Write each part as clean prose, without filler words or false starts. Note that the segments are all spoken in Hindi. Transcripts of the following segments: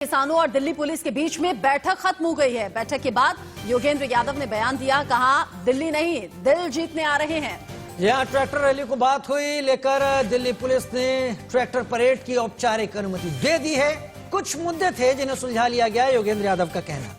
किसानों और दिल्ली पुलिस के बीच में बैठक खत्म हो गई है। बैठक के बाद योगेंद्र यादव ने बयान दिया, कहा दिल्ली नहीं दिल जीतने आ रहे हैं। यहाँ ट्रैक्टर रैली को बात हुई लेकर दिल्ली पुलिस ने ट्रैक्टर परेड की औपचारिक अनुमति दे दी है। कुछ मुद्दे थे जिन्हें सुलझा लिया गया, योगेंद्र यादव का कहना।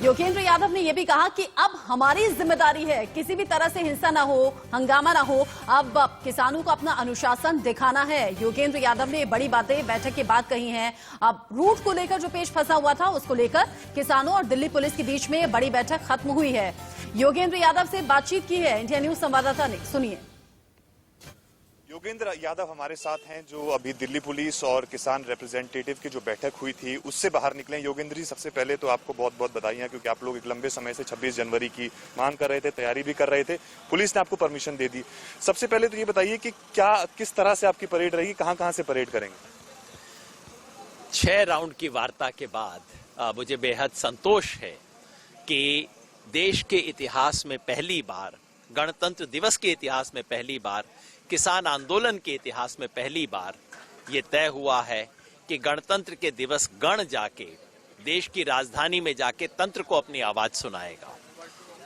योगेंद्र यादव ने यह भी कहा कि अब हमारी जिम्मेदारी है, किसी भी तरह से हिंसा ना हो, हंगामा ना हो। अब किसानों को अपना अनुशासन दिखाना है। योगेंद्र यादव ने बड़ी बातें बैठक के बाद कही हैं। अब रूट को लेकर जो पेच फंसा हुआ था उसको लेकर किसानों और दिल्ली पुलिस के बीच में बड़ी बैठक खत्म हुई है। योगेंद्र यादव से बातचीत की है इंडिया न्यूज संवाददाता ने, सुनिए। योगेंद्र यादव हमारे साथ हैं, जो अभी दिल्ली पुलिस और किसान रिप्रेजेंटेटिव की जो बैठक हुई थी उससे बाहर निकले। योगेंद्र जी, सबसे पहले तो आपको बहुत बहुत बधाइयां, क्योंकि आप लोग एक लंबे समय से 26 जनवरी की मांग कर रहे थे, तैयारी भी कर रहे थे, पुलिस ने आपको परमिशन दे दी। सबसे पहले तो ये बताइए कि किस तरह से आपकी परेड रहेगी, कहाँ से परेड करेंगे? 6 राउंड की वार्ता के बाद मुझे बेहद संतोष है कि देश के इतिहास में पहली बार, गणतंत्र दिवस के इतिहास में पहली बार, किसान आंदोलन के इतिहास में पहली बार ये तय हुआ है कि गणतंत्र के दिवस गण जाके देश की राजधानी में जाके तंत्र को अपनी आवाज सुनाएगा।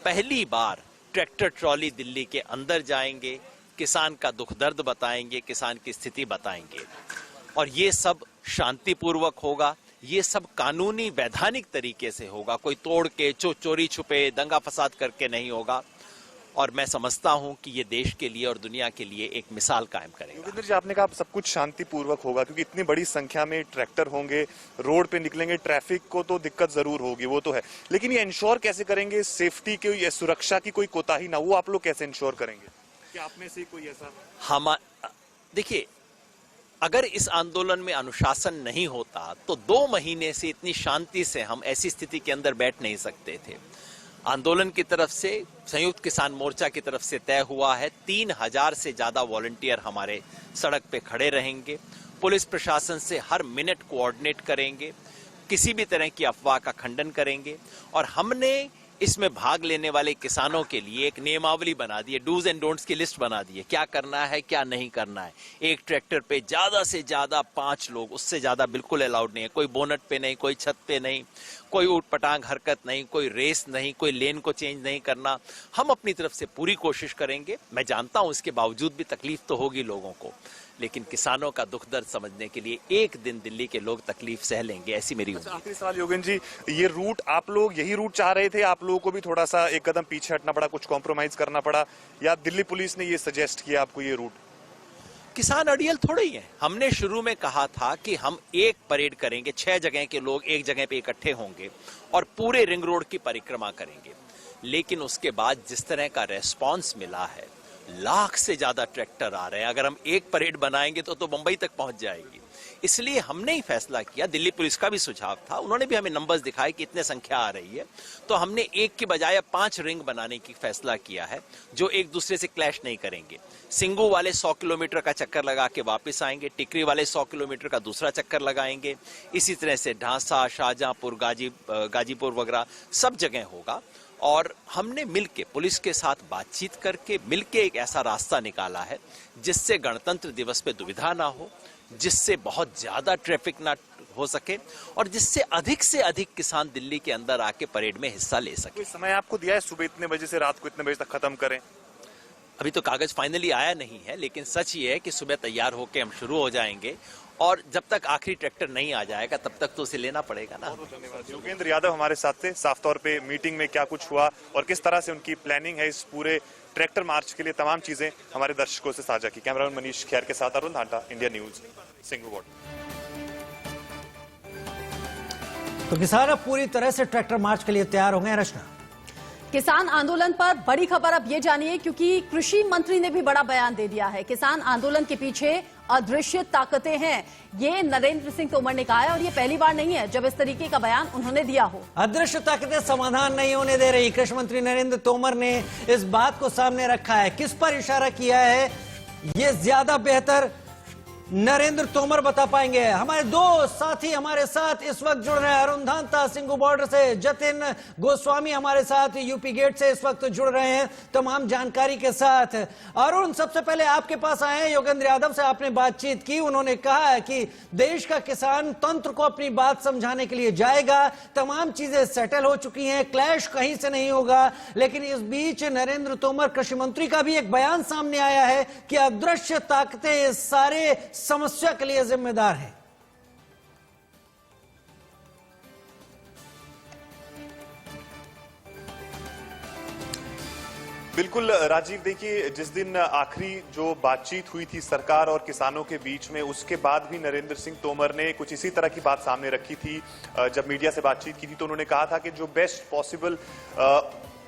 पहली बार ट्रैक्टर ट्रॉली दिल्ली के अंदर जाएंगे, किसान का दुख दर्द बताएंगे, किसान की स्थिति बताएंगे, और ये सब शांतिपूर्वक होगा। ये सब कानूनी वैधानिक तरीके से होगा, कोई तोड़ के चोरी छुपे दंगा फसाद करके नहीं होगा। और मैं समझता हूं कि ये देश के लिए और दुनिया के लिए एक मिसाल कायम करेगा। योगेंद्र जी, आपने कहा सब कुछ शांतिपूर्वक होगा, क्योंकि इतनी बड़ी संख्या में ट्रैक्टर होंगे, रोड पे निकलेंगे, ट्रैफिक को तो दिक्कत जरूर होगी, वो तो है, लेकिन ये इंश्योर कैसे करेंगे सेफ्टी की या सुरक्षा की कोई कोताही ना, वो आप लोग कैसे इंश्योर करेंगे? क्या आप में से कोई ऐसा? देखिए, अगर इस आंदोलन में अनुशासन नहीं होता तो 2 महीने से इतनी शांति से हम ऐसी स्थिति के अंदर बैठ नहीं सकते थे। आंदोलन की तरफ से, संयुक्त किसान मोर्चा की तरफ से तय हुआ है 3000 से ज्यादा वॉलंटियर हमारे सड़क पे खड़े रहेंगे। पुलिस प्रशासन से हर मिनट कोऑर्डिनेट करेंगे, किसी भी तरह की अफवाह का खंडन करेंगे, और हमने इसमें भाग लेने वाले किसानों के लिए एक नियमावली बना दी है, डूज एंड डोंट्स की लिस्ट बना दी है, क्या करना है क्या नहीं करना है। एक ट्रैक्टर पे ज्यादा से ज्यादा 5 लोग, उससे ज्यादा बिल्कुल अलाउड नहीं है। कोई बोनट पे नहीं, कोई छत पे नहीं, कोई ऊटपटांग हरकत नहीं, कोई रेस नहीं, कोई लेन को चेंज नहीं करना। हम अपनी तरफ से पूरी कोशिश करेंगे। मैं जानता हूं इसके बावजूद भी तकलीफ तो होगी लोगों को, लेकिन किसानों का दुख दर्द समझने के लिए एक दिन दिल्ली के लोग तकलीफ सह लेंगे, ऐसी मेरी उम्मीद। आखिरी सवाल योगेंद्र जी, ये रूट आप लोग यही रूट चाह रहे थे, आप लोगों को भी थोड़ा सा एक कदम पीछे हटना पड़ा, कुछ कॉम्प्रोमाइज करना पड़ा, या दिल्ली पुलिस ने ये सजेस्ट किया आपको ये रूट? किसान अड़ियल थोड़े ही है। हमने शुरू में कहा था कि हम एक परेड करेंगे, 6 जगह के लोग एक जगह पे इकट्ठे होंगे और पूरे रिंग रोड की परिक्रमा करेंगे। लेकिन उसके बाद जिस तरह का रेस्पॉन्स मिला है, लाख से ज्यादा ट्रैक्टर आ रहे हैं, अगर हम एक परेड बनाएंगे तो मुंबई तक पहुंच जाएगी। इसलिए हमने ही फैसला किया, दिल्ली पुलिस का भी सुझाव था, उन्होंने भी हमें नंबर्स दिखाए कि इतने संख्या आ रही है, तो हमने एक की बजाय 5 रिंग बनाने की फैसला किया है, जो एक दूसरे से क्लैश नहीं करेंगे। सिंगू वाले 100 किलोमीटर का चक्कर लगा के वापस आएंगे, टिकरी वाले 100 किलोमीटर का दूसरा चक्कर लगाएंगे। इसी तरह से ढांसा, शाहजहांपुर, गाजीपुर वगैरह सब जगह होगा। और हमने मिलके पुलिस के साथ बातचीत करके मिलके एक ऐसा रास्ता निकाला है जिससे गणतंत्र दिवस पे दुविधा ना हो, जिससे बहुत ज्यादा ट्रैफिक ना हो सके, और जिससे अधिक से अधिक किसान दिल्ली के अंदर आके परेड में हिस्सा ले सके। कोई समय आपको दिया है, सुबह इतने बजे से रात को इतने बजे तक खत्म करें? अभी तो कागज फाइनली आया नहीं है, लेकिन सच ये है कि सुबह तैयार होके हम शुरू हो जाएंगे, और जब तक आखिरी ट्रैक्टर नहीं आ जाएगा तब तक तो उसे लेना पड़ेगा ना। धन्यवाद। योगेंद्र यादव हमारे साथ थे। साफ तौर पे मीटिंग में क्या कुछ हुआ और किस तरह से उनकी प्लानिंग है इस पूरे ट्रैक्टर मार्च के लिए, तमाम चीजें हमारे दर्शकों से साझा की। कैमरामैन मनीष खैर के साथ Arun Dhanta, India news, Singhu ward. तो किसान अब पूरी तरह से ट्रैक्टर मार्च के लिए तैयार हो गए। रचना, किसान आंदोलन पर बड़ी खबर अब ये जानिए, क्योंकि कृषि मंत्री ने भी बड़ा बयान दे दिया है। किसान आंदोलन के पीछे अदृश्य ताकतें हैं, ये नरेंद्र सिंह तोमर ने कहा है, और ये पहली बार नहीं है जब इस तरीके का बयान उन्होंने दिया हो। अदृश्य ताकतें समाधान नहीं होने दे रही, कृषि मंत्री नरेंद्र तोमर ने इस बात को सामने रखा है। किस पर इशारा किया है, ये ज्यादा बेहतर नरेंद्र तोमर बता पाएंगे। हमारे दो साथी हमारे साथ इस वक्त जुड़ रहे हैं। अरुण धांता सिंघू बॉर्डर से, जतिन गोस्वामी हमारे साथ यूपी गेट से इस वक्त जुड़ रहे हैं तमाम जानकारी के साथ। अरुण, सबसे पहले आपके पास आए हैं। योगेंद्र यादव से आपने बातचीत की, उन्होंने कहा है कि देश का किसान तंत्र को अपनी बात समझाने के लिए जाएगा, तमाम चीजें सेटल हो चुकी हैं, क्लैश कहीं से नहीं होगा। लेकिन इस बीच नरेंद्र तोमर कृषि मंत्री का भी एक बयान सामने आया है कि अदृश्य ताकतें इस सारे समस्या के लिए जिम्मेदार है। बिल्कुल राजीव, देखिए जिस दिन आखिरी जो बातचीत हुई थी सरकार और किसानों के बीच में, उसके बाद भी नरेंद्र सिंह तोमर ने कुछ इसी तरह की बात सामने रखी थी। जब मीडिया से बातचीत की थी तो उन्होंने कहा था कि जो बेस्ट पॉसिबल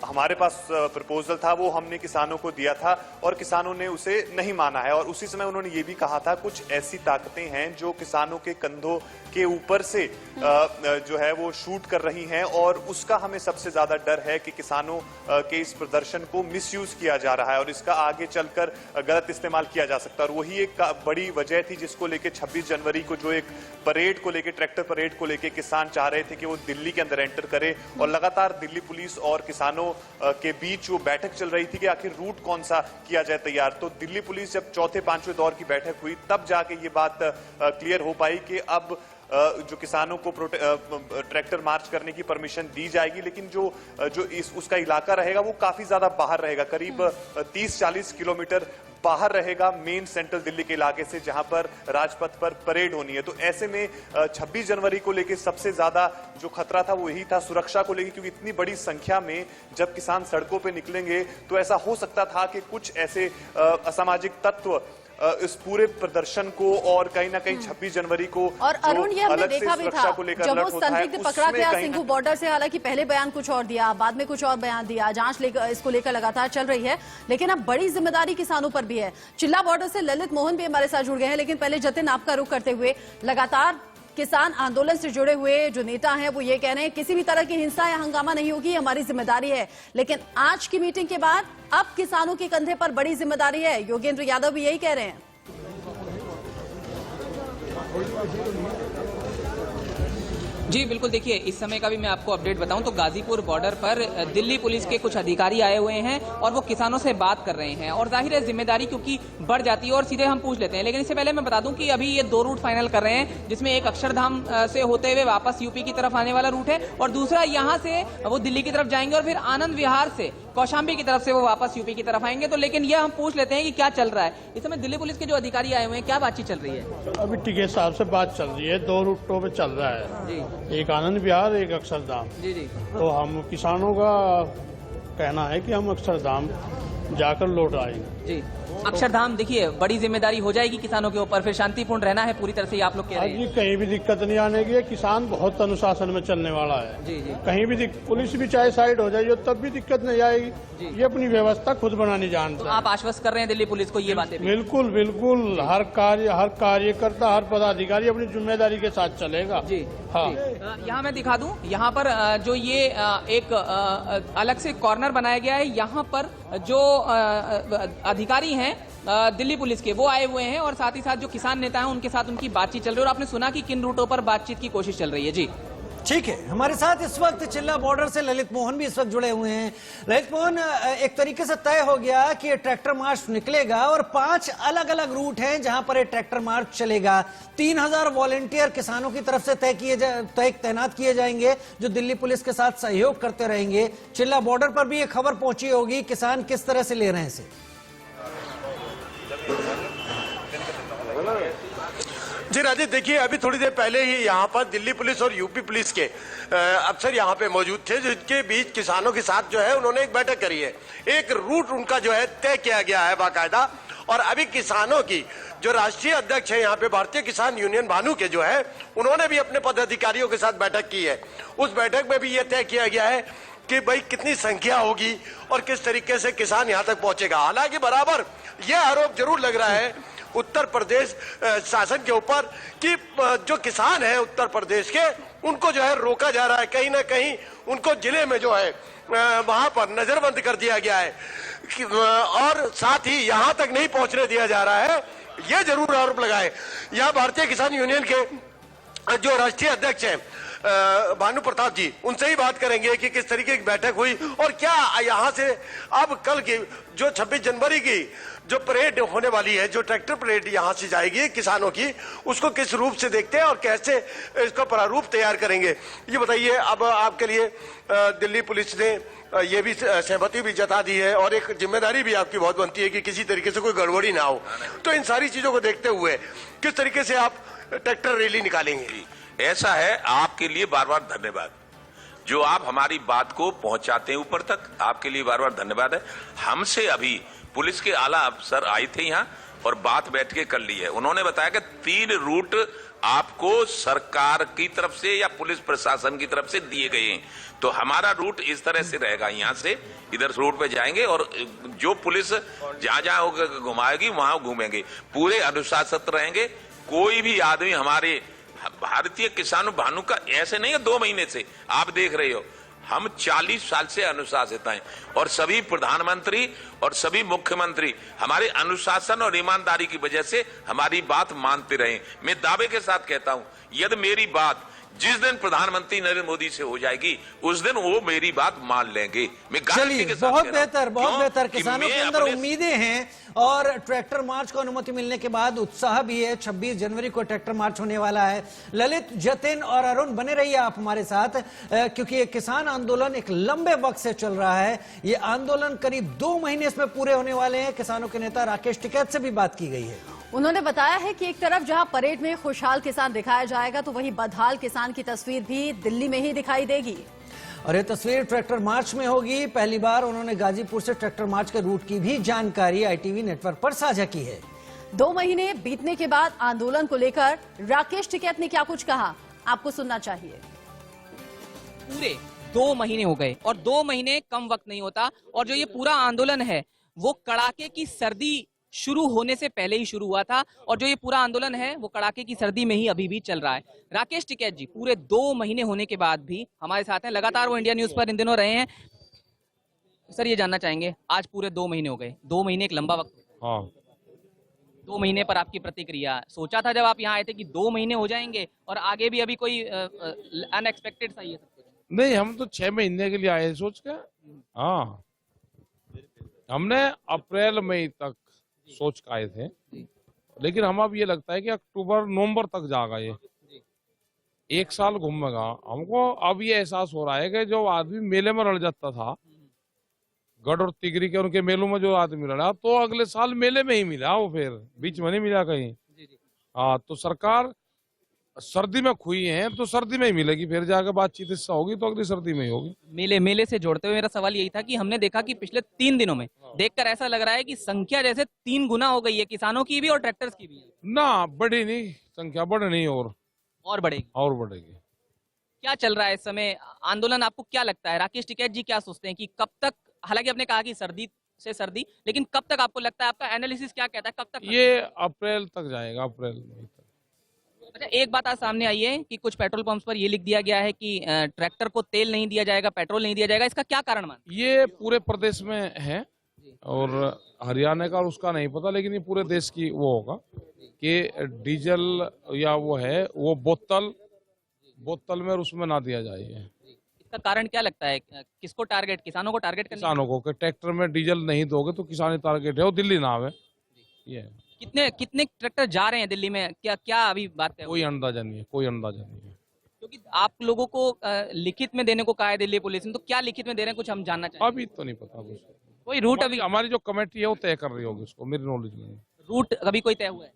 हमारे पास प्रपोजल था वो हमने किसानों को दिया था और किसानों ने उसे नहीं माना है। और उसी समय उन्होंने ये भी कहा था कुछ ऐसी ताकतें हैं जो किसानों के कंधों के ऊपर से जो है वो शूट कर रही हैं और उसका हमें सबसे ज्यादा डर है कि किसानों के इस प्रदर्शन को मिसयूज किया जा रहा है और इसका आगे चलकर गलत इस्तेमाल किया जा सकता है। और वही एक बड़ी वजह थी जिसको लेकर 26 जनवरी को जो एक परेड को लेकर, ट्रैक्टर परेड को लेकर किसान चाह रहे थे कि वो दिल्ली के अंदर एंटर करे। और लगातार दिल्ली पुलिस और किसानों के बीच वो बैठक चल रही थी कि आखिर रूट कौन सा किया जाए तैयार। तो दिल्ली पुलिस जब चौथे पांचवें दौर की बैठक हुई तब जाके ये बात क्लियर हो पाई कि अब जो किसानों को ट्रैक्टर मार्च करने की परमिशन दी जाएगी, लेकिन जो उसका इलाका रहेगा वो काफी ज्यादा बाहर रहेगा, करीब 30-40 किलोमीटर बाहर रहेगा मेन सेंट्रल दिल्ली के इलाके से, जहां पर राजपथ पर परेड होनी है। तो ऐसे में 26 जनवरी को लेकर सबसे ज्यादा जो खतरा था वो यही था, सुरक्षा को लेकर, क्योंकि इतनी बड़ी संख्या में जब किसान सड़कों पे निकलेंगे तो ऐसा हो सकता था कि कुछ ऐसे असामाजिक तत्व इस पूरे प्रदर्शन को और कहीं ना कहीं 26 जनवरी को और अरुण, ये हमने देखा भी था जब वो संदिग्ध पकड़ा गया सिंघू बॉर्डर से। हालांकि पहले बयान कुछ और दिया, बाद में कुछ और बयान दिया, जांच इसको लेकर लगातार चल रही है, लेकिन अब बड़ी जिम्मेदारी किसानों पर भी है। चिल्ला बॉर्डर से ललित मोहन भी हमारे साथ जुड़ गए हैं, लेकिन पहले जतिन आपका रुख करते हुए, लगातार किसान आंदोलन से जुड़े हुए जो नेता हैं वो ये कह रहे हैं किसी भी तरह की हिंसा या हंगामा नहीं होगी, हमारी जिम्मेदारी है। लेकिन आज की मीटिंग के बाद अब किसानों के कंधे पर बड़ी जिम्मेदारी है। योगेंद्र यादव भी यही कह रहे हैं। जी बिल्कुल, देखिए इस समय का भी मैं आपको अपडेट बताऊं तो गाजीपुर बॉर्डर पर दिल्ली पुलिस के कुछ अधिकारी आए हुए हैं और वो किसानों से बात कर रहे हैं और जाहिर है जिम्मेदारी क्योंकि बढ़ जाती है और सीधे हम पूछ लेते हैं। लेकिन इससे पहले मैं बता दूं कि अभी ये 2 रूट फाइनल कर रहे हैं, जिसमें एक अक्षरधाम से होते हुए वापस यूपी की तरफ आने वाला रूट है और दूसरा यहाँ से वो दिल्ली की तरफ जाएंगे और फिर आनंद विहार से कौशाम्बी की तरफ से वो वापस यूपी की तरफ आएंगे। तो लेकिन ये हम पूछ लेते हैं कि क्या चल रहा है इस समय, दिल्ली पुलिस के जो अधिकारी आए हुए हैं क्या बातचीत चल रही है? अभी टिकैत साहब से बात चल रही है, 2 रूटों पे चल रहा है जी, एक आनंद विहार एक अक्षरधाम। जी जी, तो हम किसानों का कहना है कि हम अक्षरधाम जाकर लौट आएंगे। जी अक्षरधाम, देखिए बड़ी जिम्मेदारी हो जाएगी किसानों के ऊपर, फिर शांतिपूर्ण रहना है पूरी तरह से, आप लोग कह रहे हैं। जी कहीं भी दिक्कत नहीं आने की है, किसान बहुत अनुशासन में चलने वाला है। जी जी, कहीं भी पुलिस भी चाहे साइड हो जाए तब भी दिक्कत नहीं आएगी, ये अपनी व्यवस्था खुद बनानी जानता है। आप आश्वस्त कर रहे हैं दिल्ली पुलिस को ये बातें? बिल्कुल बिल्कुल, हर कार्यकर्ता हर पदाधिकारी अपनी जिम्मेदारी के साथ चलेगा। जी हाँ। यहाँ मैं दिखा दूं, यहाँ पर जो ये एक अलग से कॉर्नर बनाया गया है, यहाँ पर जो अधिकारी हैं दिल्ली पुलिस के वो आए हुए हैं और साथ ही साथ जो किसान नेता हैं उनके साथ उनकी बातचीत चल रही है। और आपने सुना कि किन रूटों पर बातचीत की कोशिश चल रही है। जी ठीक है, हमारे साथ इस वक्त चिल्ला बॉर्डर से ललित मोहन भी इस वक्त जुड़े हुए हैं। ललित मोहन, एक तरीके से तय हो गया कि ये ट्रैक्टर मार्च निकलेगा और 5 अलग अलग रूट हैं जहां पर ये ट्रैक्टर मार्च चलेगा। 3000 वॉलेंटियर किसानों की तरफ से तैनात किए जाएंगे जो दिल्ली पुलिस के साथ सहयोग करते रहेंगे। चिल्ला बॉर्डर पर भी ये खबर पहुंची होगी, किसान किस तरह से ले रहे हैं इसे? जी राजेश, देखिए अभी थोड़ी देर पहले ही यहाँ पर दिल्ली पुलिस और यूपी पुलिस के अफसर यहाँ पे मौजूद थे, जिनके बीच किसानों के साथ जो है उन्होंने एक बैठक करी है। एक रूट उनका जो है तय किया गया है बाकायदा। और अभी किसानों की जो राष्ट्रीय अध्यक्ष है यहाँ पे भारतीय किसान यूनियन भानु के जो है, उन्होंने भी अपने पदाधिकारियों के साथ बैठक की है। उस बैठक में भी ये तय किया गया है कि भाई कितनी संख्या होगी और किस तरीके से किसान यहाँ तक पहुंचेगा। हालांकि बराबर ये आरोप जरूर लग रहा है उत्तर प्रदेश शासन के ऊपर कि जो किसान है उत्तर प्रदेश के, उनको जो है रोका जा रहा है, कहीं ना कहीं उनको जिले में जो है वहां पर नजरबंद कर दिया गया है और साथ ही यहां तक नहीं पहुंचने दिया जा रहा है ये जरूर आरोप लगाए। यहाँ भारतीय किसान यूनियन के जो राष्ट्रीय अध्यक्ष हैं भानु प्रताप जी, उनसे ही बात करेंगे कि किस तरीके की बैठक हुई और क्या यहाँ से अब कल की जो 26 जनवरी की जो परेड होने वाली है, जो ट्रैक्टर परेड यहाँ से जाएगी किसानों की, उसको किस रूप से देखते हैं और कैसे इसका प्रारूप तैयार करेंगे, ये बताइए। अब आपके लिए दिल्ली पुलिस ने ये भी सहमति भी जता दी है और एक जिम्मेदारी भी आपकी बहुत बनती है कि किसी तरीके से कोई गड़बड़ी ना हो। तो इन सारी चीजों को देखते हुए किस तरीके से आप ट्रैक्टर रैली निकालेंगे? ऐसा है, आपके लिए बार बार धन्यवाद जो आप हमारी बात को पहुंचाते हैं ऊपर तक, आपके लिए बार बार धन्यवाद है। हमसे अभी पुलिस के आला अफसर आए थे यहाँ और बात बैठ के कर ली है। उन्होंने बताया कि 3 रूट आपको सरकार की तरफ से या पुलिस प्रशासन की तरफ से दिए गए हैं, तो हमारा रूट इस तरह से रहेगा। यहाँ से इधर रोड पे जाएंगे और जो पुलिस जहां जहां घुमाएगी वहां घूमेंगे, पूरे अनुशासित रहेंगे। कोई भी आदमी हमारे भारतीय किसानों भानु का ऐसे नहीं है 2 महीने से, आप देख रहे हो हम 40 साल से अनुशासित हैं और सभी प्रधानमंत्री और सभी मुख्यमंत्री हमारे अनुशासन और ईमानदारी की वजह से हमारी बात मानते रहे। मैं दावे के साथ कहता हूं, यदि मेरी बात जिस दिन प्रधानमंत्री नरेंद्र मोदी से हो जाएगी उस दिन वो मेरी बात मान लेंगे। मैं गारंटी के साथ बहुत कह रहा हूं। बेहतर, बहुत बेहतर। किसानों के अंदर अपने उम्मीदें हैं और ट्रैक्टर मार्च को अनुमति मिलने के बाद उत्साह भी है। 26 जनवरी को ट्रैक्टर मार्च होने वाला है। ललित, जतिन और अरुण बने रहिए आप हमारे साथ, क्योंकि ये किसान आंदोलन एक लंबे वक्त से चल रहा है। ये आंदोलन करीब 2 महीने इसमें पूरे होने वाले हैं। किसानों के नेता राकेश टिकैत से भी बात की गई है। उन्होंने बताया है कि एक तरफ जहां परेड में खुशहाल किसान दिखाया जाएगा, तो वहीं बदहाल किसान की तस्वीर भी दिल्ली में ही दिखाई देगी। और ये तस्वीर ट्रैक्टर मार्च में होगी। पहली बार उन्होंने गाजीपुर से ट्रैक्टर मार्च के रूट की भी जानकारी ITV नेटवर्क पर साझा की है। 2 महीने बीतने के बाद आंदोलन को लेकर राकेश टिकैत ने क्या कुछ कहा, आपको सुनना चाहिए। पूरे 2 महीने हो गए और 2 महीने कम वक्त नहीं होता, और जो ये पूरा आंदोलन है वो कड़ाके की सर्दी शुरू होने से पहले ही शुरू हुआ था, और जो ये पूरा आंदोलन है वो कड़ाके की सर्दी में ही अभी भी चल रहा है। राकेश टिकैत जी पूरे 2 महीने होने के बाद भी हमारे साथ हैं, लगातार वो इंडिया न्यूज पर इन दिनों रहे हैं। सर, ये जानना चाहेंगे, आज पूरे 2 महीने हो गए, 2 महीने एक लंबा वक्त। हाँ, 2 महीने पर आपकी प्रतिक्रिया, सोचा था जब आप यहाँ आए थे कि 2 महीने हो जाएंगे और आगे भी अभी कोई अनएक्सपेक्टेड सा ही है सब कुछ? नहीं, हम तो 6 महीने के लिए आए सोच के। हाँ, हमने अप्रैल मई तक सोच के आए थे, लेकिन हम अब ये लगता है कि अक्टूबर नवंबर तक जाएगा। ये 1 साल घूमेगा। हमको अब ये एहसास हो रहा है कि जो आदमी मेले में रड़ जाता था, गढ़ और तिगरी के उनके मेलों में जो आदमी लड़ा, तो अगले साल मेले में ही मिला, वो फिर बीच में नहीं मिला कहीं। हाँ, तो सरकार सर्दी में खुई है तो सर्दी में ही मिलेगी, फिर जाकर बातचीत इससे होगी तो अगली सर्दी में ही होगी। मेले से जोड़ते हुए मेरा सवाल यही था कि हमने देखा कि पिछले 3 दिनों में देखकर ऐसा लग रहा है कि संख्या जैसे 3 गुना हो गई है, किसानों की भी और ट्रैक्टर्स की भी। ना, बढ़ी नहीं संख्या, बढ़ नहीं और बढ़ेगी और बढ़ेगी। क्या चल रहा है इस समय आंदोलन, आपको क्या लगता है? राकेश टिकैत जी क्या सोचते हैं कि कब तक, हालांकि आपने कहा कि सर्दी से सर्दी, लेकिन कब तक आपको लगता है, आपका एनालिसिस क्या कहता है, कब तक? ये अप्रैल तक जाएगा, अप्रैल मई तक। अच्छा, एक बात आज सामने आई है कि कुछ पेट्रोल पंप्स पर ये लिख दिया गया है कि ट्रैक्टर को तेल नहीं दिया जाएगा, पेट्रोल नहीं दिया जाएगा, इसका क्या कारण मान? ये पूरे प्रदेश में है और हरियाणा का उसका नहीं पता, लेकिन ये पूरे देश की वो होगा कि डीजल या वो है वो बोतल में और उसमें ना दिया जाए। इसका कारण क्या लगता है, किसको टारगेट, किसानों को टारगेट करना? किसानों को, कि ट्रैक्टर में डीजल नहीं दोगे तो किसान टारगेट है, वो दिल्ली नाम है। ये कितने ट्रैक्टर जा रहे हैं दिल्ली में, क्या अभी बात है? कोई अंदाजा नहीं है, कोई अंदाजा नहीं है। क्योंकि आप लोगों को लिखित में देने को कहा है दिल्ली पुलिस ने, तो क्या लिखित में दे रहे हैं, कुछ हम जानना चाहेंगे। अभी तो नहीं पता कुछ। कोई रूट अभी, हमारी जो कमेटी है वो तय कर रही होगी उसको, मेरी नॉलेज नहीं। रूट अभी कोई तय हुआ है?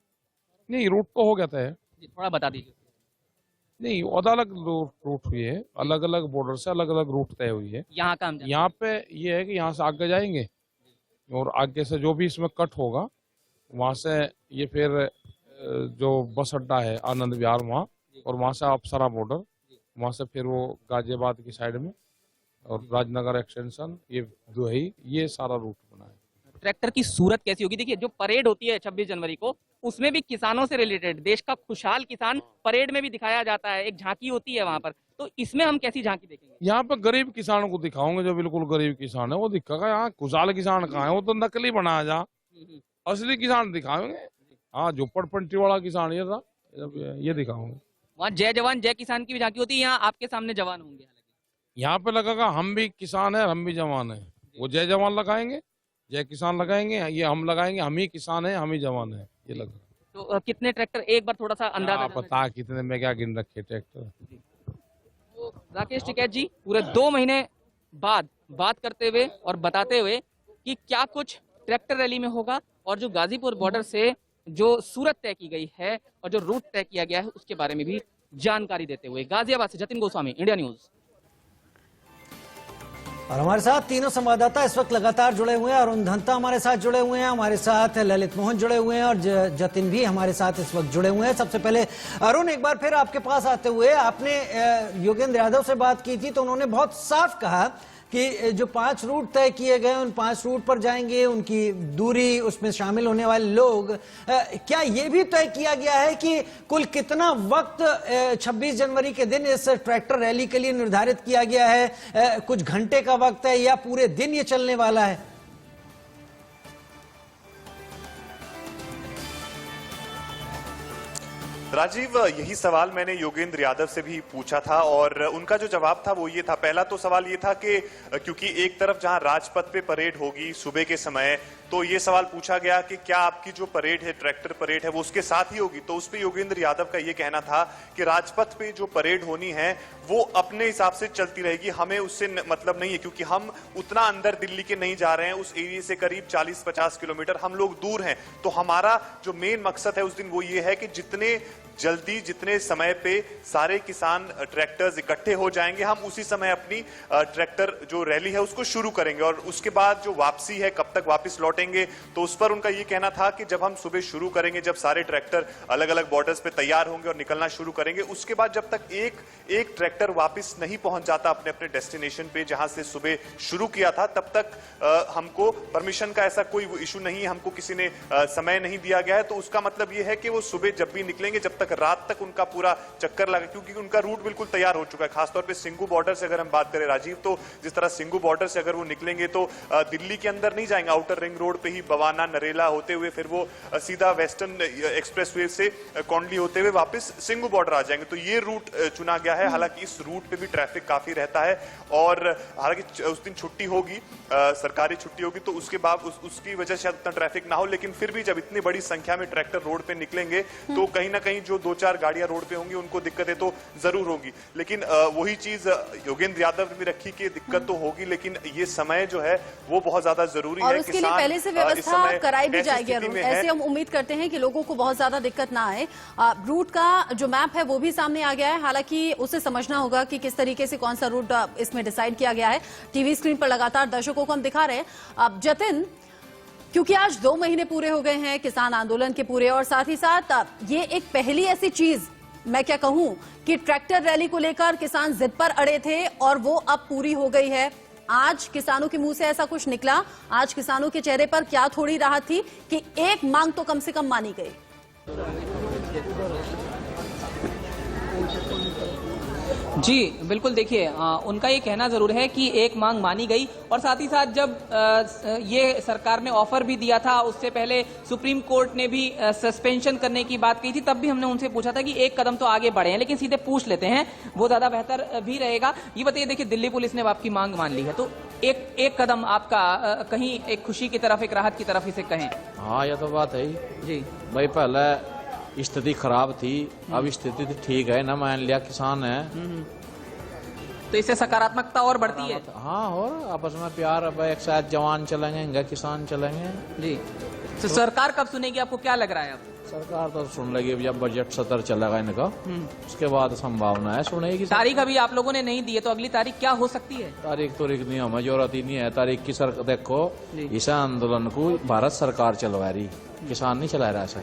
नहीं, रूट तो हो गया तय, थोड़ा बता दीजिए। नहीं, अलग अलग रूट हुई है, अलग अलग बॉर्डर से अलग अलग रूट तय हुई है। यहाँ का यहाँ पे ये है कि यहाँ से आगे जाएंगे और आगे से जो भी इसमें कट होगा वहां से ये फिर जो बस अड्डा है आनंद विहार वहाँ, और वहां से अप्सरा बॉर्डर, वहां से फिर वो गाजियाबाद की साइड में और राजनगर एक्सटेंशन, ये दुहई, ये सारा रूट बना है। ट्रैक्टर की सूरत कैसी होगी? देखिए, जो परेड होती है 26 जनवरी को, उसमें भी किसानों से रिलेटेड देश का खुशहाल किसान परेड में भी दिखाया जाता है, एक झांकी होती है वहां पर, तो इसमें हम कैसी झांकी देखेंगे? यहाँ पे गरीब किसानों को दिखाओगे, जो बिल्कुल गरीब किसान है वो दिखेगा। यहाँ खुशहाल किसान कहाँ है, वो तो नकली बनाया जा, असली किसान दिखाएंगे। हाँ, झोपड़पट्टी वाला किसान ये था, ये दिखाऊंगा। वहाँ जय जवान जय किसान की भी झांकी होती है, यहाँ आपके सामने जवान होंगे। यहाँ पे लगेगा हम भी किसान है, हम भी जवान है। वो जय जवान लगाएंगे, जय किसान लगाएंगे, ये हम लगाएंगे, हम ही किसान है, हम ही जवान है, ये लगा। तो कितने ट्रैक्टर, एक बार थोड़ा सा अंदाजा पता कितने में क्या गिन रखे ट्रैक्टर। तो राकेश टिकैत जी पूरे 2 महीने बाद बात करते हुए और बताते हुए कि क्या कुछ ट्रैक्टर रैली में होगा और जो गाजीपुर बॉर्डर से जो सूरत तय की गई है और जो रूट तय किया गया है उसके बारे में भी जानकारी देते हुए। गाजियाबाद से जतिन गोस्वामी, इंडिया न्यूज। और हमारे साथ तीनों संवाददाता इस वक्त लगातार जुड़े हुए हैं। अरुण धंता हमारे साथ जुड़े हुए हैं, हमारे साथ ललित मोहन जुड़े हुए हैं और जतिन भी हमारे साथ इस वक्त जुड़े हुए हैं। सबसे पहले अरुण, एक बार फिर आपके पास आते हुए, आपने योगेंद्र यादव से बात की थी तो उन्होंने बहुत साफ कहा कि जो 5 रूट तय किए गए उन 5 रूट पर जाएंगे, उनकी दूरी, उसमें शामिल होने वाले लोग, क्या ये भी तय किया गया है कि कुल कितना वक्त 26 जनवरी के दिन इस ट्रैक्टर रैली के लिए निर्धारित किया गया है? कुछ घंटे का वक्त है या पूरे दिन ये चलने वाला है? राजीव, यही सवाल मैंने योगेंद्र यादव से भी पूछा था और उनका जो जवाब था वो ये था। पहला तो सवाल ये था कि क्योंकि एक तरफ जहां राजपथ पे परेड होगी सुबह के समय, तो ये सवाल पूछा गया कि क्या आपकी जो परेड है, ट्रैक्टर परेड है, वो उसके साथ ही होगी? तो उस पे योगेंद्र यादव का ये कहना था कि राजपथ पे जो परेड होनी है वो अपने हिसाब से चलती रहेगी, हमें उससे मतलब नहीं है, क्योंकि हम उतना अंदर दिल्ली के नहीं जा रहे हैं। उस एरिया से करीब 40-50 किलोमीटर हम लोग दूर हैं। तो हमारा जो मेन मकसद है उस दिन वो ये है कि जितने जल्दी, जितने समय पे सारे किसान ट्रैक्टर्स इकट्ठे हो जाएंगे, हम उसी समय अपनी ट्रैक्टर जो रैली है उसको शुरू करेंगे। और उसके बाद जो वापसी है, कब तक वापस लौटेंगे, तो उस पर उनका ये कहना था कि जब हम सुबह शुरू करेंगे, जब सारे ट्रैक्टर अलग अलग बॉर्डर्स पे तैयार होंगे और निकलना शुरू करेंगे, उसके बाद जब तक एक ट्रैक्टर वापस नहीं पहुंच जाता अपने अपने डेस्टिनेशन पे जहां से सुबह शुरू किया था, तब तक हमको परमिशन का ऐसा कोई इशू नहीं है, हमको किसी ने समय नहीं दिया गया है। तो उसका मतलब ये है कि वो सुबह जब भी निकलेंगे, जब तक रात तक उनका पूरा चक्कर लगा, क्योंकि उनका रूट बिल्कुल तैयार हो चुका है। खासतौर पे सिंगू बॉर्डर से अगर हम बात करें राजीव, तो जिस तरह सिंगू बॉर्डर से अगर वो निकलेंगे तो दिल्ली के अंदर नहीं जाएंगे, आउटर रिंग रोड पे ही बवाना, नरेला होते हुए फिर वो सीधा वेस्टर्न एक्सप्रेसवे से कौंडली होते हुए वापस सिंगू बॉर्डर आ जाएंगे। तो ये रूट चुना गया है। हालांकि इस रूट पे भी ट्रैफिक काफी रहता है और हालांकि उस दिन छुट्टी होगी, सरकारी छुट्टी होगी, तो उसके बाद उसकी वजह से शायद उतना ट्रैफिक ना हो, लेकिन फिर भी जब इतनी बड़ी संख्या में ट्रैक्टर रोड पे निकलेंगे तो कहीं ना कहीं जो 2-4 गाड़ियां रोड पे होंगी उनको दिक्कतें तो जरूर होगी। लेकिन वही चीज योगेंद्र यादव ने भी रखी कि दिक्कत तो होगी, लेकिन ये समय जो है वो बहुत ज्यादा जरूरी है। और उसके लिए पहले से व्यवस्था कराई भी जाएगी। ऐसे हम उम्मीद करते हैं कि लोगों को बहुत ज्यादा दिक्कत ना आए। रूट का जो मैप है वो भी सामने आ गया है, हालांकि उसे समझना होगा कि किस तरीके से कौन सा रूट इसमें डिसाइड किया गया है। टीवी स्क्रीन पर लगातार दर्शकों को हम दिखा रहे हैं। अब जतिन, क्योंकि आज 2 महीने पूरे हो गए हैं किसान आंदोलन के पूरे, और साथ ही साथ ये एक पहली ऐसी चीज मैं क्या कहूं कि ट्रैक्टर रैली को लेकर किसान जिद पर अड़े थे और वो अब पूरी हो गई है। आज किसानों के मुंह से ऐसा कुछ निकला, आज किसानों के चेहरे पर क्या थोड़ी राहत थी कि एक मांग तो कम से कम मानी गई। जी बिल्कुल, देखिए उनका ये कहना जरूर है कि एक मांग मानी गई, और साथ ही साथ जब ये सरकार ने ऑफर भी दिया था, उससे पहले सुप्रीम कोर्ट ने भी सस्पेंशन करने की बात कही थी, तब भी हमने उनसे पूछा था कि एक कदम तो आगे बढ़े हैं, लेकिन सीधे पूछ लेते हैं, वो ज्यादा बेहतर भी रहेगा। ये बताइए, देखिए दिल्ली पुलिस ने आपकी मांग मान ली है, तो एक कदम आपका कहीं एक खुशी की तरफ, एक राहत की तरफ इसे कहें। हाँ, ये तो बात है जी भाई। पहले स्थिति खराब थी, अब स्थिति ठीक है ना, मान लिया किसान है, तो इससे सकारात्मकता और बढ़ती है। हाँ, और आपस में प्यार, अब एक साथ जवान चलेंगे, किसान चलेंगे जी। तो सरकार कब सुनेगी, आपको क्या लग रहा है? अब सरकार तो सुन लेगी जब बजट सत्र चलेगा इनका, उसके बाद संभावना है सुनेगी। तारीख अभी आप लोगों ने नहीं दी है, तो अगली तारीख क्या हो सकती है? तारीख नहीं, हमें जरूरत ही नहीं है तारीख की। सर देखो, इस आंदोलन को भारत सरकार चलवा रही, किसान नहीं चला रहा ऐसा।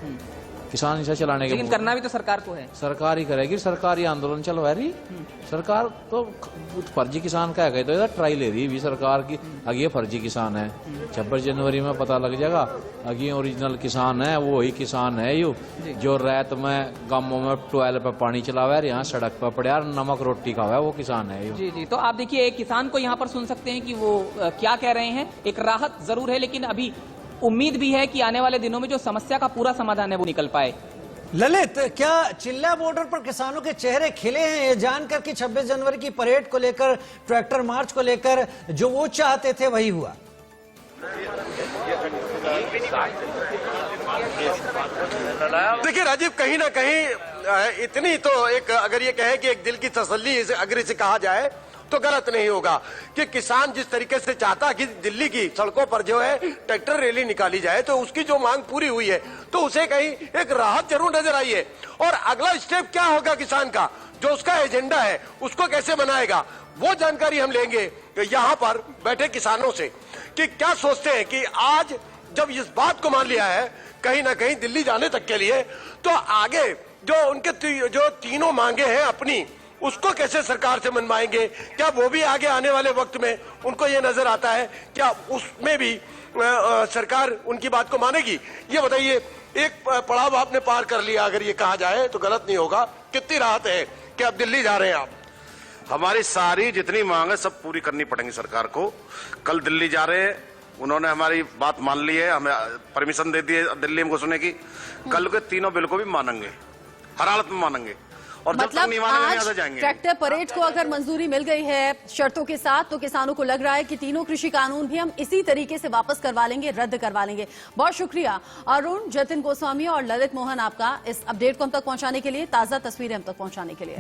किसान इसे चलाने के, लेकिन करना भी तो सरकार को है, सरकार ही करेगी। सरकारी आंदोलन चलवा रही सरकार, तो फर्जी किसान का है, तो इधर ट्राई ले रही भी सरकार की। अगे फर्जी किसान है, 26 जनवरी में पता लग जाएगा अगे ओरिजिनल किसान है, वो ही किसान है यू जो रात में गांवों में ट्वेल पे पानी चलावा है, यहाँ सड़क पर पड़े यार नमक रोटी खावा है, वो किसान है यू। जी। तो आप देखिए, एक किसान को यहाँ पर सुन सकते हैं कि वो क्या कह रहे हैं। एक राहत जरूर है, लेकिन अभी उम्मीद भी है कि आने वाले दिनों में जो समस्या का पूरा समाधान है वो निकल पाए। ललित, क्या चिल्ला बॉर्डर पर किसानों के चेहरे खिले हैं ये जानकर कि 26 जनवरी की परेड को लेकर, ट्रैक्टर मार्च को लेकर जो वो चाहते थे वही हुआ? देखिए राजीव, कहीं ना कहीं इतनी तो एक, अगर ये कहे कि एक दिल की तसल्ली अगर इसे कहा जाए तो गलत नहीं होगा कि किसान जिस तरीके से चाहता कि दिल्ली की सड़कों पर जो है ट्रैक्टर रैली निकाली जाए, तो उसकी जो मांग पूरी हुई है तो उसे कहीं एक राहत जरूर नजर आई है। और अगला स्टेप क्या होगा किसान का, जो उसका एजेंडा है उसको कैसे बनाएगा, वो जानकारी हम लेंगे यहाँ पर बैठे किसानों से कि क्या सोचते हैं कि आज जब इस बात को मान लिया है कहीं ना कहीं दिल्ली जाने तक के लिए, तो आगे जो उनके जो तीनों मांगे हैं अपनी, उसको कैसे सरकार से मनवाएंगे? क्या वो भी आगे आने वाले वक्त में उनको ये नजर आता है, क्या उसमें भी सरकार उनकी बात को मानेगी? ये बताइए, एक पड़ाव आपने पार कर लिया, अगर ये कहा जाए तो गलत नहीं होगा, कितनी राहत है कि अब दिल्ली जा रहे हैं आप? हमारी सारी जितनी मांग है सब पूरी करनी पड़ेंगी सरकार को। कल दिल्ली जा रहे हैं, उन्होंने हमारी बात मान ली है, हमें परमिशन दे दी है दिल्ली में घुसने की। कल के तीनों बिल को भी मानेंगे, हर हालत में मानेंगे, और जब तक नहीं मानेंगे यहाँ से जाएंगे। ट्रैक्टर परेड को अगर मंजूरी मिल गई है शर्तों के साथ, तो किसानों को लग रहा है कि तीनों कृषि कानून भी हम इसी तरीके से वापस करवा लेंगे, रद्द करवा लेंगे। बहुत शुक्रिया अरुण, जतिन गोस्वामी और ललित मोहन आपका इस अपडेट को हम तक पहुंचाने के लिए, ताजा तस्वीरें हम तक पहुंचाने के लिए।